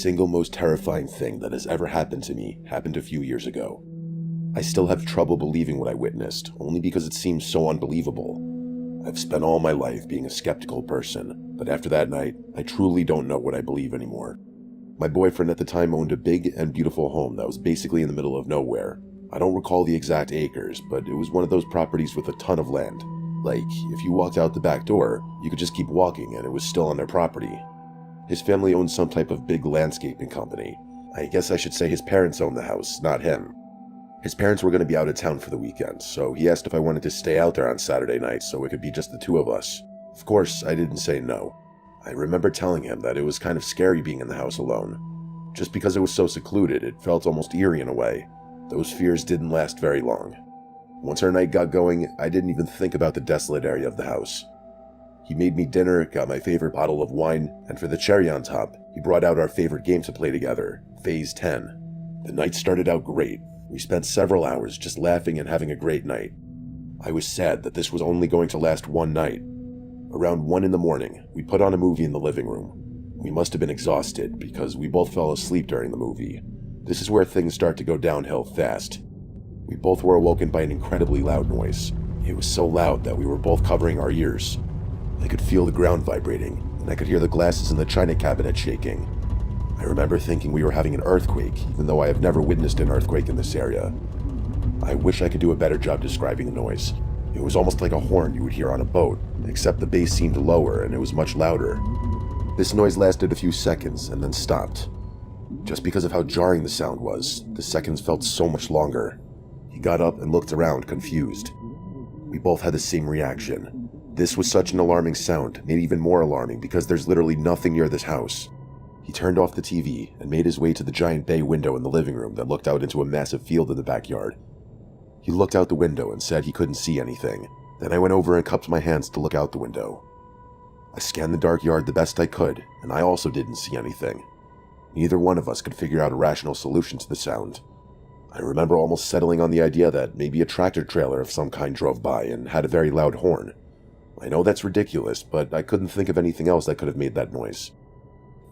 single most terrifying thing that has ever happened to me happened a few years ago. I still have trouble believing what I witnessed, only because it seems so unbelievable. I've spent all my life being a skeptical person, but after that night, I truly don't know what I believe anymore. My boyfriend at the time owned a big and beautiful home that was basically in the middle of nowhere. I don't recall the exact acres, but it was one of those properties with a ton of land. Like, if you walked out the back door, you could just keep walking and it was still on their property. His family owned some type of big landscaping company. I guess I should say his parents owned the house, not him. His parents were going to be out of town for the weekend, so he asked if I wanted to stay out there on Saturday night so it could be just the two of us. Of course, I didn't say no. I remember telling him that it was kind of scary being in the house alone. Just because it was so secluded, it felt almost eerie in a way. Those fears didn't last very long. Once our night got going, I didn't even think about the desolate area of the house. He made me dinner, got my favorite bottle of wine, and for the cherry on top, he brought out our favorite game to play together, Phase 10. The night started out great. We spent several hours just laughing and having a great night. I was sad that this was only going to last one night. Around 1 in the morning, we put on a movie in the living room. We must have been exhausted because we both fell asleep during the movie. This is where things start to go downhill fast. We both were awoken by an incredibly loud noise. It was so loud that we were both covering our ears. I could feel the ground vibrating, and I could hear the glasses in the china cabinet shaking. I remember thinking we were having an earthquake, even though I have never witnessed an earthquake in this area. I wish I could do a better job describing the noise. It was almost like a horn you would hear on a boat, except the bass seemed lower and it was much louder. This noise lasted a few seconds and then stopped. Just because of how jarring the sound was, the seconds felt so much longer. He got up and looked around, confused. We both had the same reaction. This was such an alarming sound, made even more alarming because there's literally nothing near this house. He turned off the TV and made his way to the giant bay window in the living room that looked out into a massive field in the backyard. He looked out the window and said he couldn't see anything. Then I went over and cupped my hands to look out the window. I scanned the dark yard the best I could, and I also didn't see anything. Neither one of us could figure out a rational solution to the sound. I remember almost settling on the idea that maybe a tractor trailer of some kind drove by and had a very loud horn. I know that's ridiculous, but I couldn't think of anything else that could have made that noise.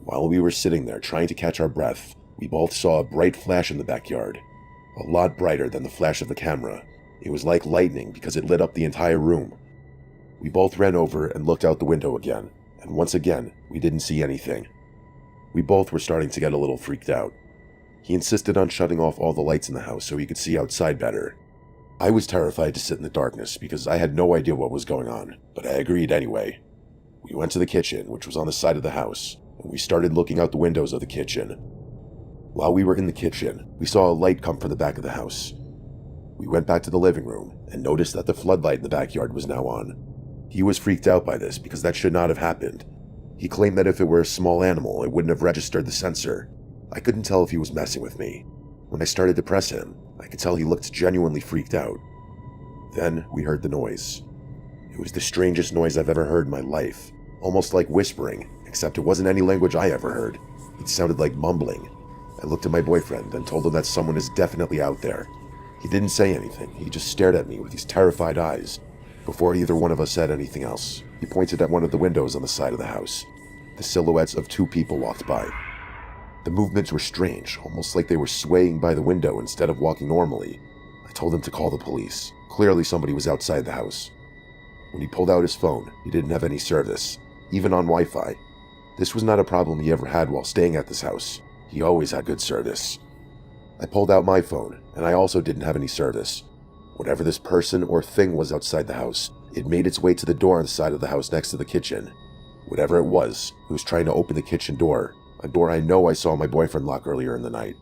While we were sitting there trying to catch our breath, we both saw a bright flash in the backyard. A lot brighter than the flash of the camera. It was like lightning because it lit up the entire room. We both ran over and looked out the window again, and once again, we didn't see anything. We both were starting to get a little freaked out. He insisted on shutting off all the lights in the house so he could see outside better. I was terrified to sit in the darkness because I had no idea what was going on, but I agreed anyway. We went to the kitchen, which was on the side of the house, and we started looking out the windows of the kitchen. While we were in the kitchen, we saw a light come from the back of the house. We went back to the living room and noticed that the floodlight in the backyard was now on. He was freaked out by this because that should not have happened. He claimed that if it were a small animal, it wouldn't have registered the sensor. I couldn't tell if he was messing with me. When I started to press him, I could tell he looked genuinely freaked out. Then we heard the noise. It was the strangest noise I've ever heard in my life, almost like whispering, except it wasn't any language I ever heard. It sounded like mumbling. I looked at my boyfriend and told him that someone is definitely out there. He didn't say anything, he just stared at me with these terrified eyes. Before either one of us said anything else, he pointed at one of the windows on the side of the house. The silhouettes of two people walked by. The movements were strange, almost like they were swaying by the window instead of walking normally. I told him to call the police. Clearly somebody was outside the house. When he pulled out his phone, he didn't have any service, even on Wi-Fi. This was not a problem he ever had while staying at this house. He always had good service. I pulled out my phone, and I also didn't have any service. Whatever this person or thing was outside the house, it made its way to the door on the side of the house next to the kitchen. Whatever it was trying to open the kitchen door, a door I know I saw my boyfriend lock earlier in the night.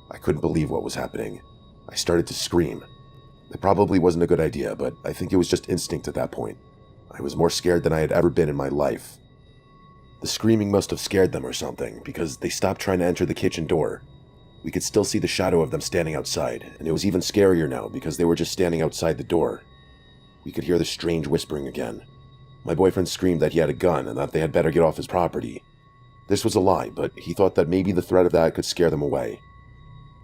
I couldn't believe what was happening. I started to scream. It probably wasn't a good idea, but I think it was just instinct at that point. I was more scared than I had ever been in my life. The screaming must have scared them or something, because they stopped trying to enter the kitchen door. We could still see the shadow of them standing outside, and it was even scarier now because they were just standing outside the door. We could hear the strange whispering again. My boyfriend screamed that he had a gun and that they had better get off his property. This was a lie, but he thought that maybe the threat of that could scare them away.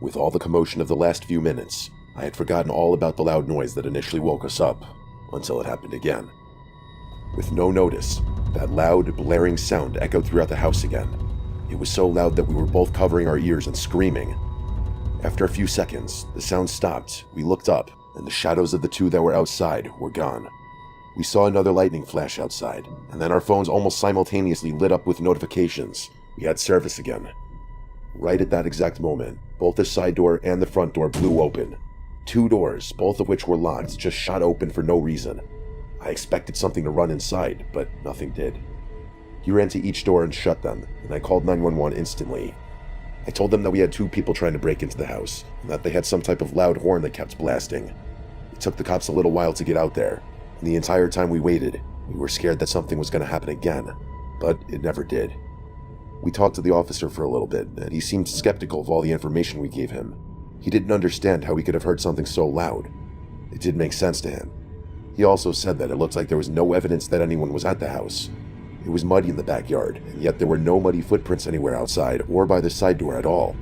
With all the commotion of the last few minutes, I had forgotten all about the loud noise that initially woke us up, until it happened again. With no notice, that loud, blaring sound echoed throughout the house again. It was so loud that we were both covering our ears and screaming. After a few seconds, the sound stopped. We looked up, and the shadows of the two that were outside were gone. We saw another lightning flash outside, and then our phones almost simultaneously lit up with notifications. We had service again. Right at that exact moment, both the side door and the front door blew open. 2 doors, both of which were locked, just shot open for no reason. I expected something to run inside, but nothing did. He ran to each door and shut them, and I called 911 instantly. I told them that we had 2 people trying to break into the house, and that they had some type of loud horn that kept blasting. It took the cops a little while to get out there, and the entire time we waited, we were scared that something was going to happen again, but it never did. We talked to the officer for a little bit, and he seemed skeptical of all the information we gave him. He didn't understand how we could have heard something so loud. It didn't make sense to him. He also said that it looked like there was no evidence that anyone was at the house. It was muddy in the backyard, and yet there were no muddy footprints anywhere outside or by the side door at all.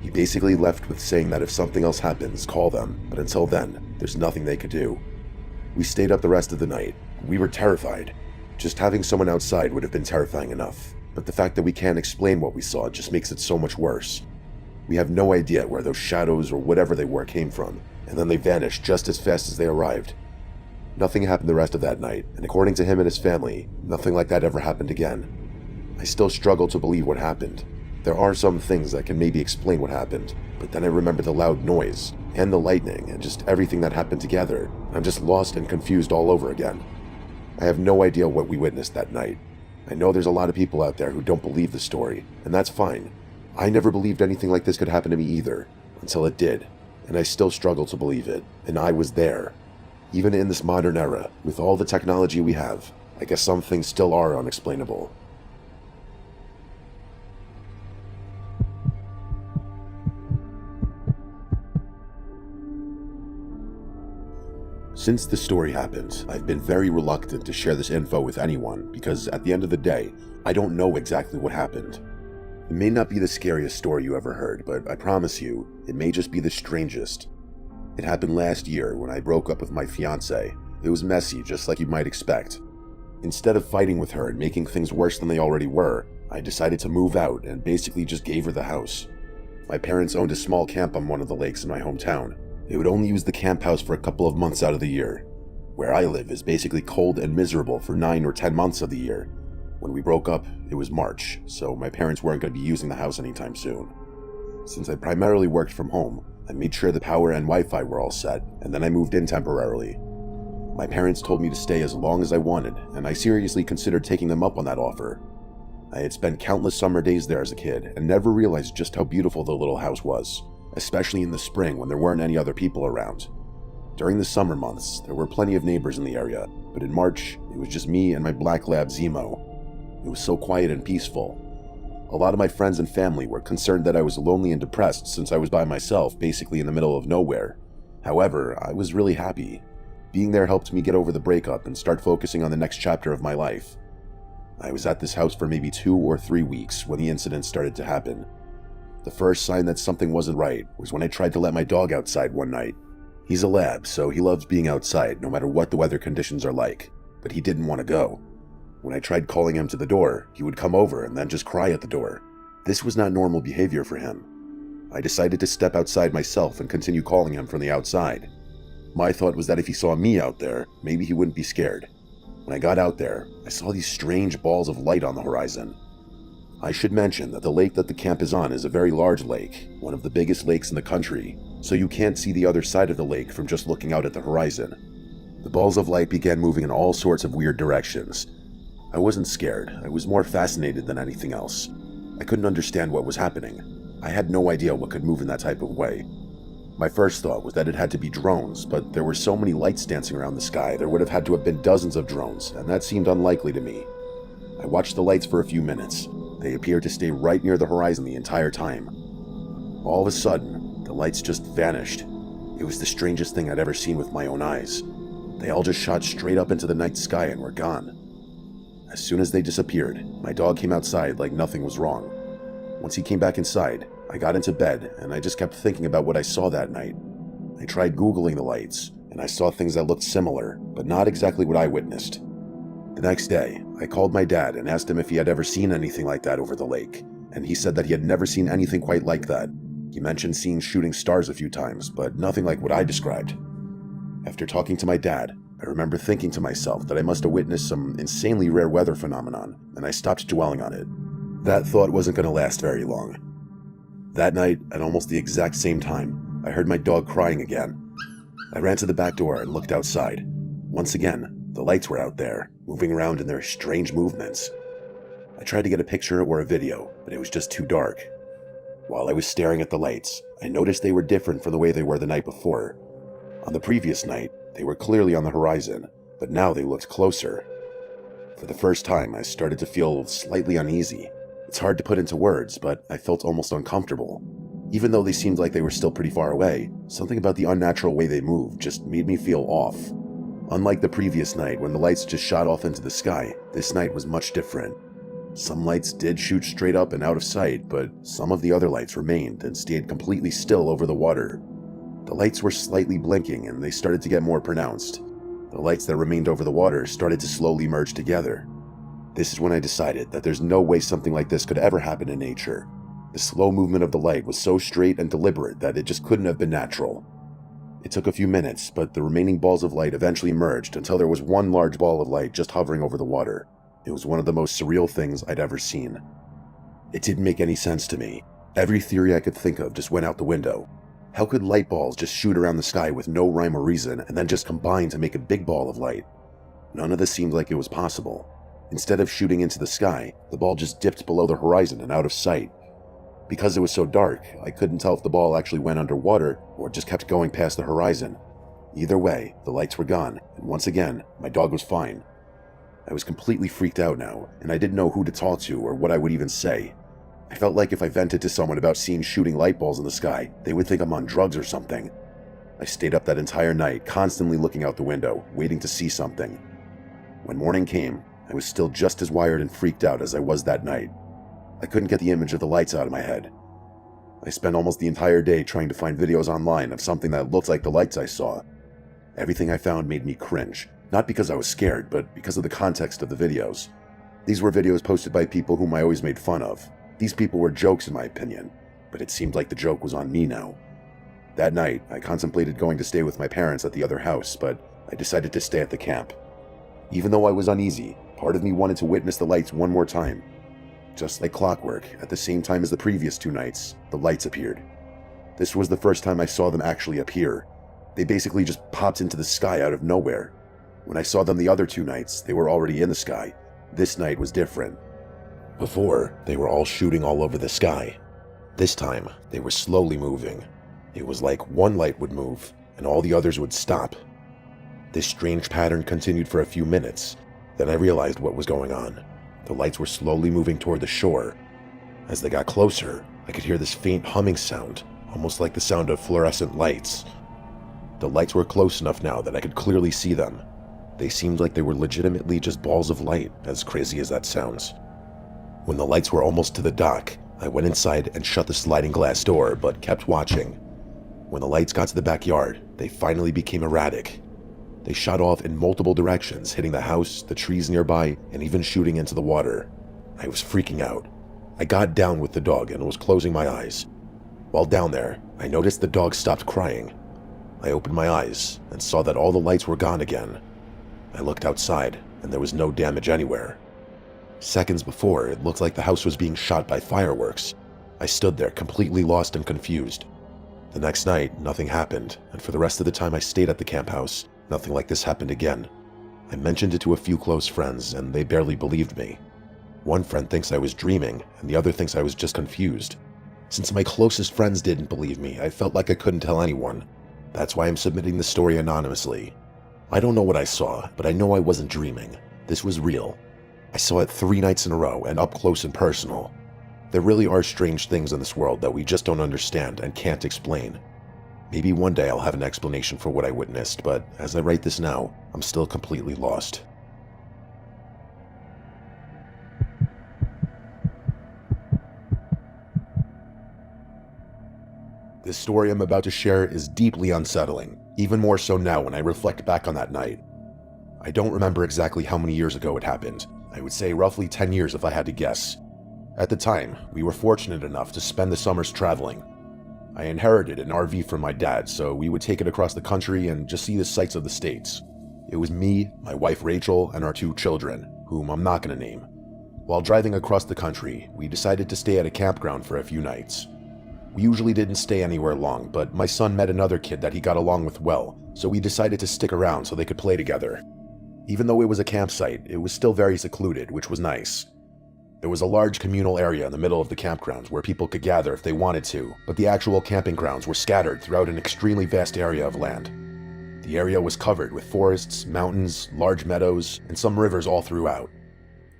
He basically left with saying that if something else happens, call them, but until then, there's nothing they could do. We stayed up the rest of the night. We were terrified. Just having someone outside would have been terrifying enough, but the fact that we can't explain what we saw just makes it so much worse. We have no idea where those shadows or whatever they were came from, and then they vanished just as fast as they arrived. Nothing happened the rest of that night, and according to him and his family, nothing like that ever happened again. I still struggle to believe what happened. There are some things that can maybe explain what happened, but then I remember the loud noise, and the lightning, and just everything that happened together. I'm just lost and confused all over again. I have no idea what we witnessed that night. I know there's a lot of people out there who don't believe the story, and that's fine. I never believed anything like this could happen to me either, until it did, and I still struggle to believe it, and I was there. Even in this modern era, with all the technology we have, I guess some things still are unexplainable. Since this story happened, I've been very reluctant to share this info with anyone because at the end of the day, I don't know exactly what happened. It may not be the scariest story you ever heard, but I promise you, it may just be the strangest. It happened last year when I broke up with my fiancée. It was messy, just like you might expect. Instead of fighting with her and making things worse than they already were, I decided to move out and basically just gave her the house. My parents owned a small camp on one of the lakes in my hometown. They would only use the camp house for a couple of months out of the year. Where I live is basically cold and miserable for 9 or 10 months of the year. When we broke up, it was March, so my parents weren't going to be using the house anytime soon. Since I primarily worked from home, I made sure the power and Wi-Fi were all set, and then I moved in temporarily. My parents told me to stay as long as I wanted, and I seriously considered taking them up on that offer. I had spent countless summer days there as a kid, and never realized just how beautiful the little house was, especially in the spring when there weren't any other people around. During the summer months, there were plenty of neighbors in the area, but in March, it was just me and my black lab Zemo. It was so quiet and peaceful. A lot of my friends and family were concerned that I was lonely and depressed since I was by myself, basically in the middle of nowhere. However, I was really happy. Being there helped me get over the breakup and start focusing on the next chapter of my life. I was at this house for maybe 2 or 3 weeks when the incident started to happen. The first sign that something wasn't right was when I tried to let my dog outside one night. He's a lab, so he loves being outside no matter what the weather conditions are like, but he didn't want to go. When I tried calling him to the door, he would come over and then just cry at the door. This was not normal behavior for him. I decided to step outside myself and continue calling him from the outside. My thought was that if he saw me out there, maybe he wouldn't be scared. When I got out there, I saw these strange balls of light on the horizon. I should mention that the lake that the camp is on is a very large lake, one of the biggest lakes in the country, so you can't see the other side of the lake from just looking out at the horizon. The balls of light began moving in all sorts of weird directions. I wasn't scared, I was more fascinated than anything else. I couldn't understand what was happening. I had no idea what could move in that type of way. My first thought was that it had to be drones, but there were so many lights dancing around the sky, there would have had to have been dozens of drones, and that seemed unlikely to me. I watched the lights for a few minutes. They appeared to stay right near the horizon the entire time. All of a sudden, the lights just vanished. It was the strangest thing I'd ever seen with my own eyes. They all just shot straight up into the night sky and were gone. As soon as they disappeared, my dog came outside like nothing was wrong. Once he came back inside, I got into bed and I just kept thinking about what I saw that night. I tried Googling the lights, and I saw things that looked similar, but not exactly what I witnessed. The next day, I called my dad and asked him if he had ever seen anything like that over the lake, and he said that he had never seen anything quite like that. He mentioned seeing shooting stars a few times, but nothing like what I described. After talking to my dad, I remember thinking to myself that I must have witnessed some insanely rare weather phenomenon, and I stopped dwelling on it. That thought wasn't going to last very long. That night, at almost the exact same time, I heard my dog crying again. I ran to the back door and looked outside. Once again, the lights were out there, moving around in their strange movements. I tried to get a picture or a video, but it was just too dark. While I was staring at the lights, I noticed they were different from the way they were the night before. On the previous night, they were clearly on the horizon, but now they looked closer. For the first time, I started to feel slightly uneasy. It's hard to put into words, but I felt almost uncomfortable. Even though they seemed like they were still pretty far away, something about the unnatural way they moved just made me feel off. Unlike the previous night when the lights just shot off into the sky, this night was much different. Some lights did shoot straight up and out of sight, but some of the other lights remained and stayed completely still over the water. The lights were slightly blinking and they started to get more pronounced. The lights that remained over the water started to slowly merge together. This is when I decided that there's no way something like this could ever happen in nature. The slow movement of the light was so straight and deliberate that it just couldn't have been natural. It took a few minutes, but the remaining balls of light eventually merged until there was one large ball of light just hovering over the water. It was one of the most surreal things I'd ever seen. It didn't make any sense to me. Every theory I could think of just went out the window. How could light balls just shoot around the sky with no rhyme or reason and then just combine to make a big ball of light? None of this seemed like it was possible. Instead of shooting into the sky, the ball just dipped below the horizon and out of sight. Because it was so dark, I couldn't tell if the ball actually went underwater or just kept going past the horizon. Either way, the lights were gone, and once again, my dog was fine. I was completely freaked out now, and I didn't know who to talk to or what I would even say. I felt like if I vented to someone about seeing shooting light balls in the sky, they would think I'm on drugs or something. I stayed up that entire night, constantly looking out the window, waiting to see something. When morning came, I was still just as wired and freaked out as I was that night. I couldn't get the image of the lights out of my head. I spent almost the entire day trying to find videos online of something that looked like the lights I saw. Everything I found made me cringe, not because I was scared, but because of the context of the videos. These were videos posted by people whom I always made fun of. These people were jokes in my opinion, but it seemed like the joke was on me now. That night, I contemplated going to stay with my parents at the other house, but I decided to stay at the camp. Even though I was uneasy, part of me wanted to witness the lights one more time. Just like clockwork, at the same time as the previous 2 nights, the lights appeared. This was the first time I saw them actually appear. They basically just popped into the sky out of nowhere. When I saw them the other 2 nights, they were already in the sky. This night was different. Before, they were all shooting all over the sky. This time, they were slowly moving. It was like one light would move, and all the others would stop. This strange pattern continued for a few minutes. Then I realized what was going on. The lights were slowly moving toward the shore. As they got closer, I could hear this faint humming sound, almost like the sound of fluorescent lights. The lights were close enough now that I could clearly see them. They seemed like they were legitimately just balls of light, as crazy as that sounds. When the lights were almost to the dock, I went inside and shut the sliding glass door, but kept watching. When the lights got to the backyard, they finally became erratic. They shot off in multiple directions, hitting the house, the trees nearby, and even shooting into the water. I was freaking out. I got down with the dog and was closing my eyes. While down there, I noticed the dog stopped crying. I opened my eyes and saw that all the lights were gone again. I looked outside, and there was no damage anywhere. Seconds before, it looked like the house was being shot by fireworks. I stood there completely lost and confused. The next night, nothing happened, and for the rest of the time I stayed at the camp house, nothing like this happened again. I mentioned it to a few close friends, and they barely believed me. One friend thinks I was dreaming, and the other thinks I was just confused. Since my closest friends didn't believe me, I felt like I couldn't tell anyone. That's why I'm submitting the story anonymously. I don't know what I saw, but I know I wasn't dreaming. This was real. I saw it 3 nights in a row and up close and personal. There really are strange things in this world that we just don't understand and can't explain. Maybe one day I'll have an explanation for what I witnessed, but as I write this now, I'm still completely lost. This story I'm about to share is deeply unsettling, even more so now when I reflect back on that night. I don't remember exactly how many years ago it happened. I would say roughly 10 years if I had to guess. At the time, we were fortunate enough to spend the summers traveling. I inherited an RV from my dad, so we would take it across the country and just see the sights of the States. It was me, my wife Rachel, and our 2 children, whom I'm not going to name. While driving across the country, we decided to stay at a campground for a few nights. We usually didn't stay anywhere long, but my son met another kid that he got along with well, so we decided to stick around so they could play together. Even though it was a campsite, it was still very secluded, which was nice. There was a large communal area in the middle of the campgrounds where people could gather if they wanted to, but the actual camping grounds were scattered throughout an extremely vast area of land. The area was covered with forests, mountains, large meadows, and some rivers all throughout.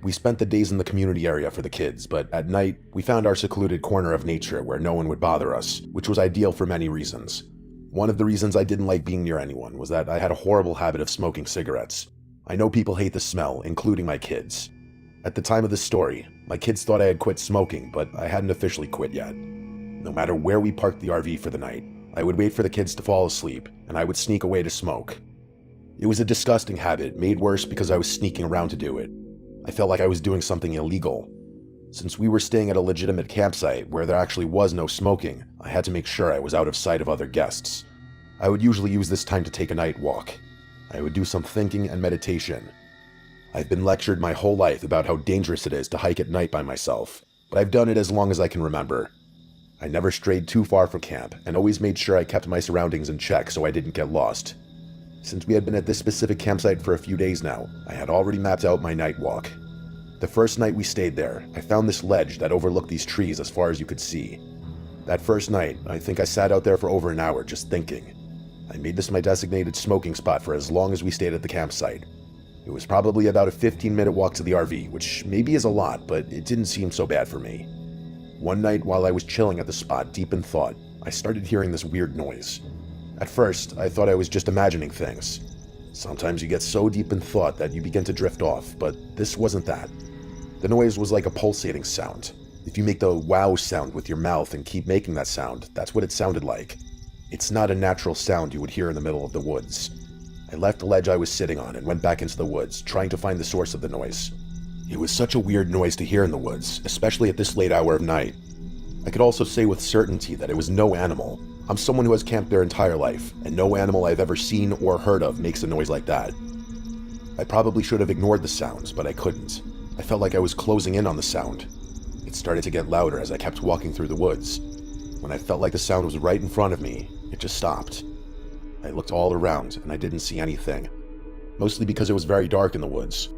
We spent the days in the community area for the kids, but at night, we found our secluded corner of nature where no one would bother us, which was ideal for many reasons. One of the reasons I didn't like being near anyone was that I had a horrible habit of smoking cigarettes. I know people hate the smell, including my kids. At the time of this story, my kids thought I had quit smoking, but I hadn't officially quit yet. No matter where we parked the RV for the night, I would wait for the kids to fall asleep, and I would sneak away to smoke. It was a disgusting habit, made worse because I was sneaking around to do it. I felt like I was doing something illegal. Since we were staying at a legitimate campsite where there actually was no smoking, I had to make sure I was out of sight of other guests. I would usually use this time to take a night walk. I would do some thinking and meditation. I've been lectured my whole life about how dangerous it is to hike at night by myself, but I've done it as long as I can remember. I never strayed too far from camp and always made sure I kept my surroundings in check so I didn't get lost. Since we had been at this specific campsite for a few days now, I had already mapped out my night walk. The first night we stayed there, I found this ledge that overlooked these trees as far as you could see. That first night, I think I sat out there for over an hour just thinking. I made this my designated smoking spot for as long as we stayed at the campsite. It was probably about a 15-minute walk to the RV, which maybe is a lot, but it didn't seem so bad for me. One night while I was chilling at the spot deep in thought, I started hearing this weird noise. At first, I thought I was just imagining things. Sometimes you get so deep in thought that you begin to drift off, but this wasn't that. The noise was like a pulsating sound. If you make the wow sound with your mouth and keep making that sound, that's what it sounded like. It's not a natural sound you would hear in the middle of the woods. I left the ledge I was sitting on and went back into the woods, trying to find the source of the noise. It was such a weird noise to hear in the woods, especially at this late hour of night. I could also say with certainty that it was no animal. I'm someone who has camped their entire life, and no animal I've ever seen or heard of makes a noise like that. I probably should have ignored the sounds, but I couldn't. I felt like I was closing in on the sound. It started to get louder as I kept walking through the woods. When I felt like the sound was right in front of me, it just stopped. I looked all around, and I didn't see anything. Mostly because it was very dark in the woods.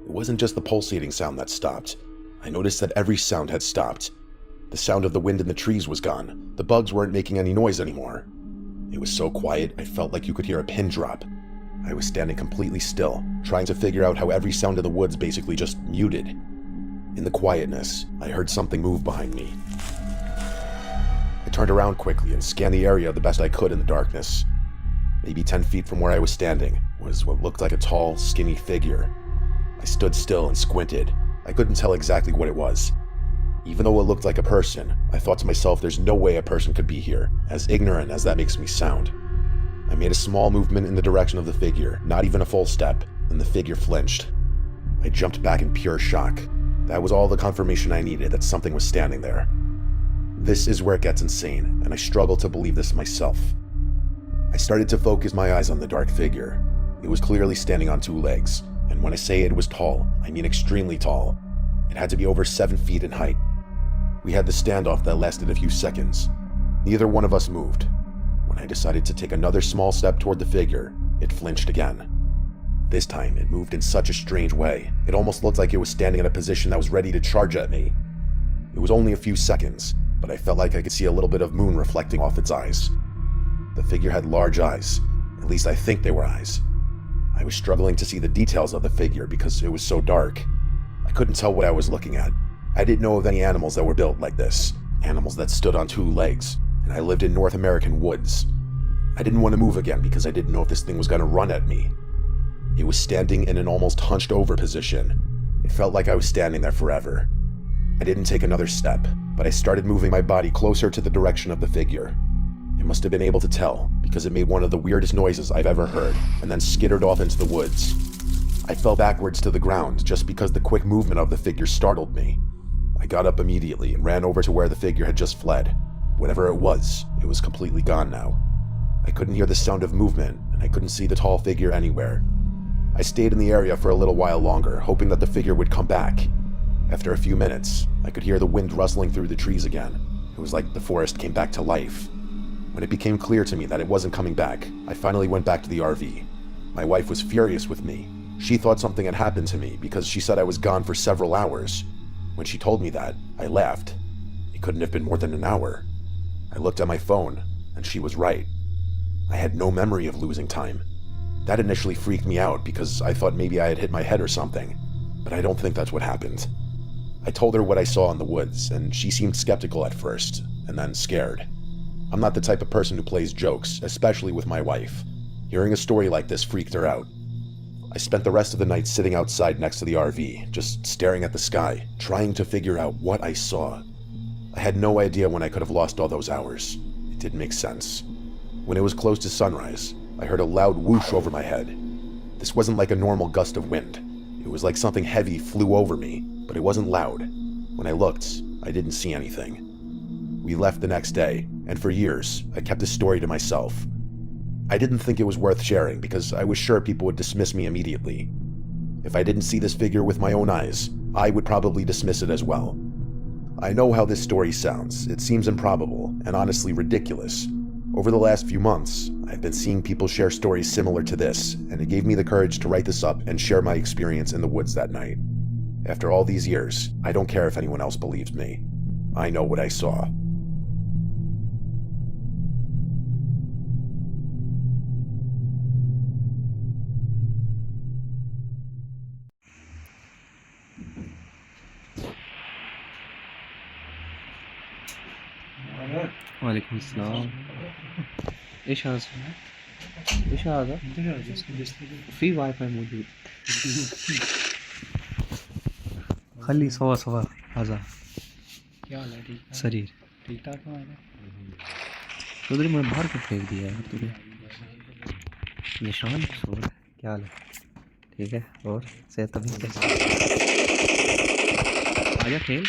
It wasn't just the pulsating sound that stopped. I noticed that every sound had stopped. The sound of the wind in the trees was gone. The bugs weren't making any noise anymore. It was so quiet, I felt like you could hear a pin drop. I was standing completely still, trying to figure out how every sound in the woods basically just muted. In the quietness, I heard something move behind me. I turned around quickly and scanned the area the best I could in the darkness. Maybe 10 feet from where I was standing was what looked like a tall, skinny figure. I stood still and squinted. I couldn't tell exactly what it was. Even though it looked like a person, I thought to myself there's no way a person could be here, as ignorant as that makes me sound. I made a small movement in the direction of the figure, not even a full step, and the figure flinched. I jumped back in pure shock. That was all the confirmation I needed that something was standing there. This is where it gets insane, and I struggle to believe this myself. I started to focus my eyes on the dark figure. It was clearly standing on 2 legs, and when I say it was tall, I mean extremely tall. It had to be over 7 feet in height. We had the standoff that lasted a few seconds. Neither one of us moved. When I decided to take another small step toward the figure, it flinched again. This time, it moved in such a strange way. It almost looked like it was standing in a position that was ready to charge at me. It was only a few seconds, but I felt like I could see a little bit of moon reflecting off its eyes. The figure had large eyes. At least I think they were eyes. I was struggling to see the details of the figure because it was so dark. I couldn't tell what I was looking at. I didn't know of any animals that were built like this, animals that stood on 2 legs, and I lived in North American woods. I didn't want to move again because I didn't know if this thing was going to run at me. It was standing in an almost hunched over position. It felt like I was standing there forever. I didn't take another step, but I started moving my body closer to the direction of the figure. It must have been able to tell, because it made one of the weirdest noises I've ever heard, and then skittered off into the woods. I fell backwards to the ground just because the quick movement of the figure startled me. I got up immediately and ran over to where the figure had just fled. Whatever it was completely gone now. I couldn't hear the sound of movement, and I couldn't see the tall figure anywhere. I stayed in the area for a little while longer, hoping that the figure would come back. After a few minutes, I could hear the wind rustling through the trees again. It was like the forest came back to life. When it became clear to me that it wasn't coming back, I finally went back to the RV. My wife was furious with me. She thought something had happened to me because she said I was gone for several hours. When she told me that, I laughed. It couldn't have been more than an hour. I looked at my phone, and she was right. I had no memory of losing time. That initially freaked me out because I thought maybe I had hit my head or something, but I don't think that's what happened. I told her what I saw in the woods, and she seemed skeptical at first, and then scared. I'm not the type of person who plays jokes, especially with my wife. Hearing a story like this freaked her out. I spent the rest of the night sitting outside next to the RV, just staring at the sky, trying to figure out what I saw. I had no idea when I could have lost all those hours. It didn't make sense. When it was close to sunrise, I heard a loud whoosh over my head. This wasn't like a normal gust of wind. It was like something heavy flew over me, but it wasn't loud. When I looked, I didn't see anything. We left the next day, and for years, I kept this story to myself. I didn't think it was worth sharing because I was sure people would dismiss me immediately. If I didn't see this figure with my own eyes, I would probably dismiss it as well. I know how this story sounds. It seems improbable, and honestly ridiculous. Over the last few months, I've been seeing people share stories similar to this, and it gave me the courage to write this up and share my experience in the woods that night. After all these years, I don't care if anyone else believes me. I know what I saw. वालेकुम अस्सलाम ايش هذا ايش هذا في واي فاي موجود خلي سوا سوا هذا क्या हाल है ठीक शरीर ठीक ठाक हो उधर मैंने बाहर क्यों फेंक दिया यार तूने निशान सो क्या हाल है ठीक है और सेहत तबीयत कैसी आजा खेल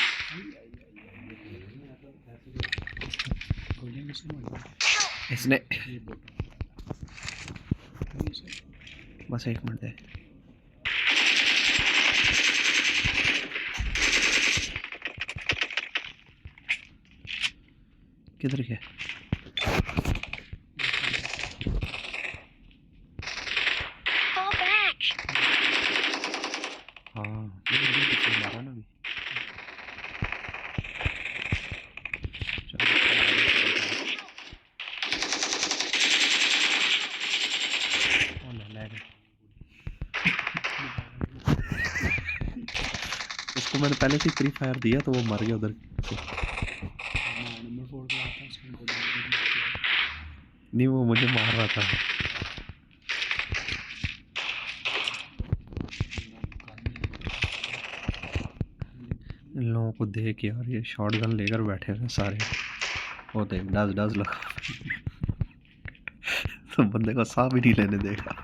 इसने बस एक मिनट है किधर गया हाँ मारा ना भी उसको मैंने पहले से फ्री फायर दिया तो वो मर गया उधर नहीं वो मुझे मार रहा था इन लोगों को देख यार ये शॉटगन लेकर बैठे हुए सारे वो देख डज डज लगा तो बंदे को सांप भी नहीं लेने देगा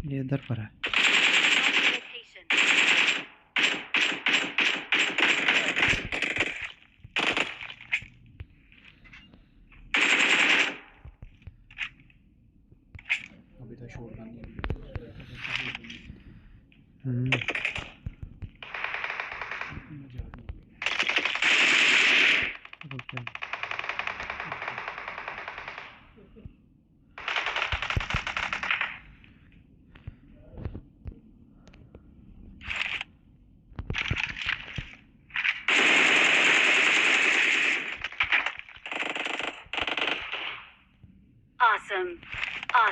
ये इधर पर है अभी तो शोर बंद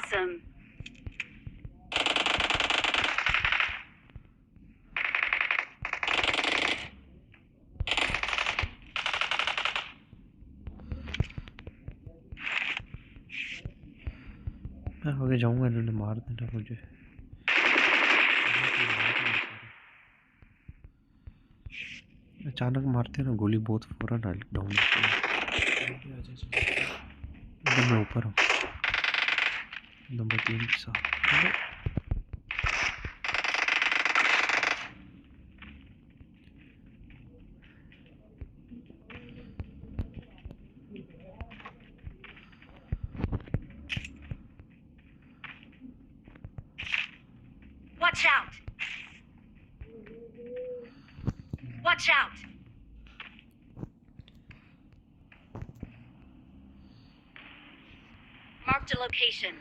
Awesome. मैं आगे जाऊंगा, इन्होंने मार देना मुझे। अचानक मारते हैं ना गोली, बहुत फौरन डाउन होती है। इधर मैं ऊपर हूँ, नंबर 3 के साथ। Watch out! Watch out! Marked a location.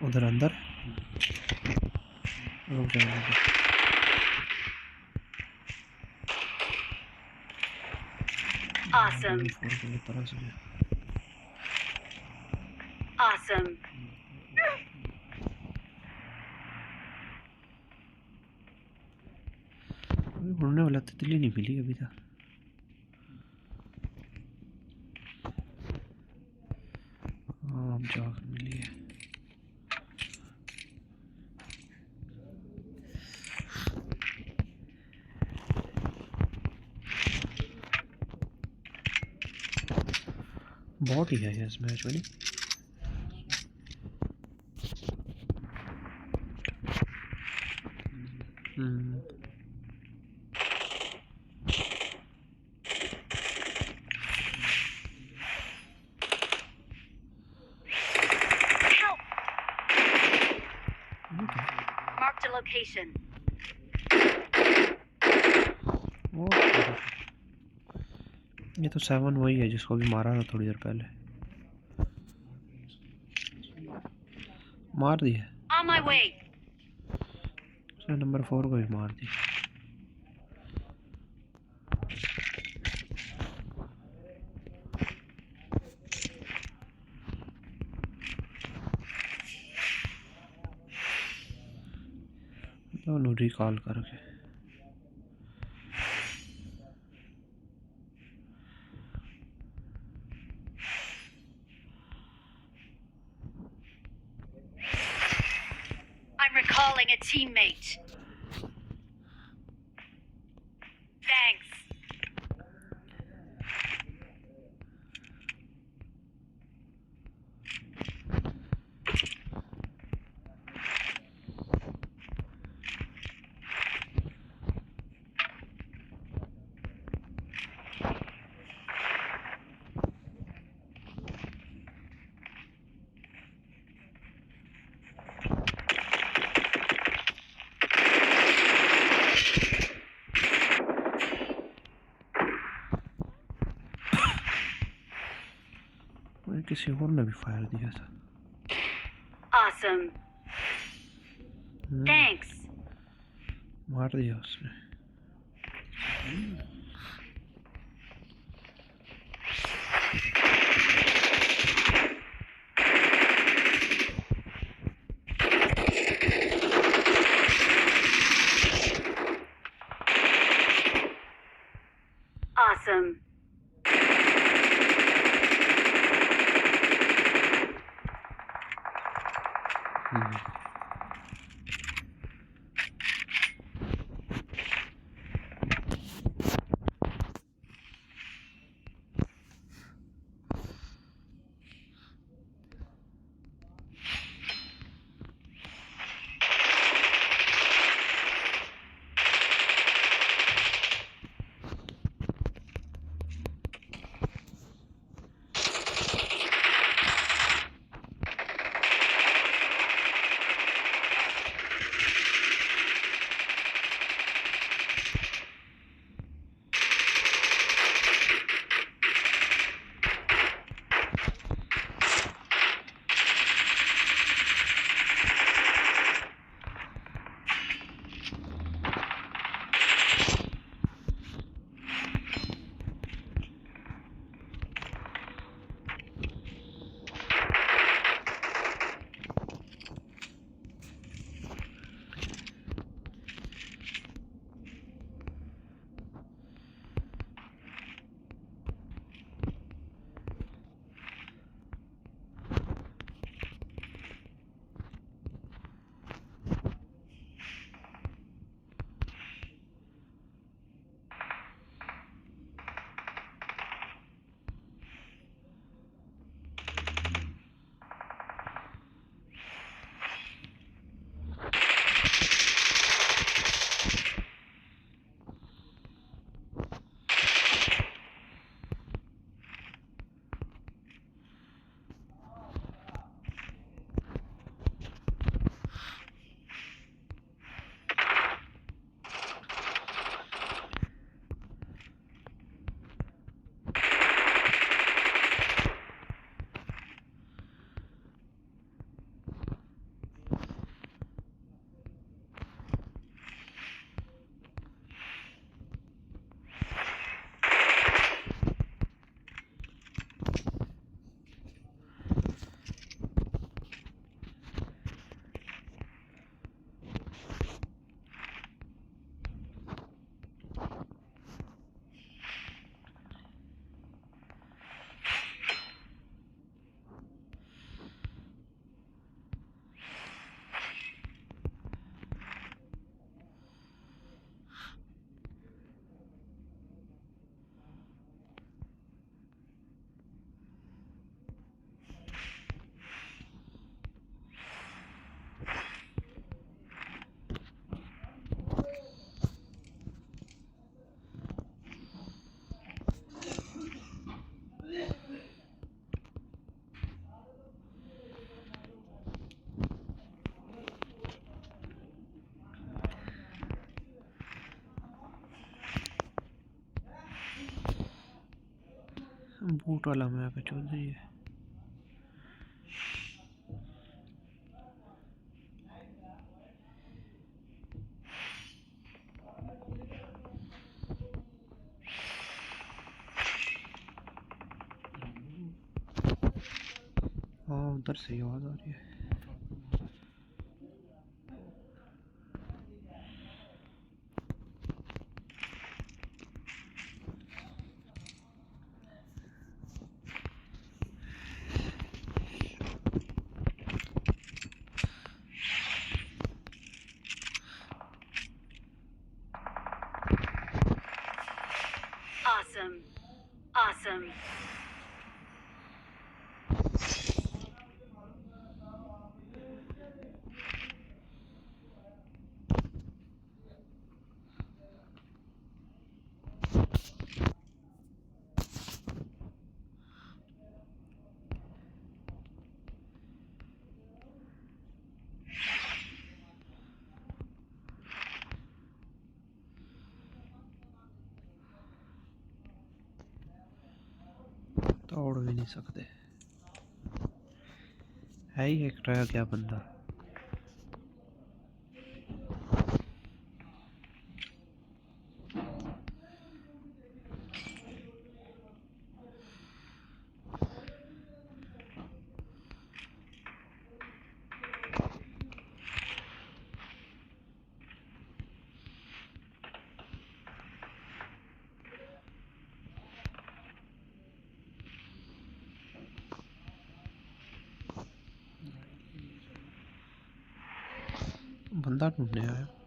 उधर अंदर रुक जाएंगे। Awesome. तरह से Awesome. उड़ने वाला तितली नहीं मिली अभी तक। हाँ अब जाके मिली है। बहुत ही है इस मैच में। Help! Marked a location. ये तो 7 वही है जिसको भी मारा था थोड़ी देर पहले। मार दिया On my way. उसने, नंबर 4 को भी मार दिया। दोनों रिकॉल करके I'm recalling a teammate. Thanks. किसी और ने भी फायर दिया था। Awesome. Thanks. मार दिया उसने। Awesome. बूट वाला मैप है चौधरी है। हाँ उधर से ही आवाज आ रही है। Awesome. Awesome. तोड़ भी नहीं सकते। है ही एक रहा क्या बंदा। बंदा ढूंढने आया।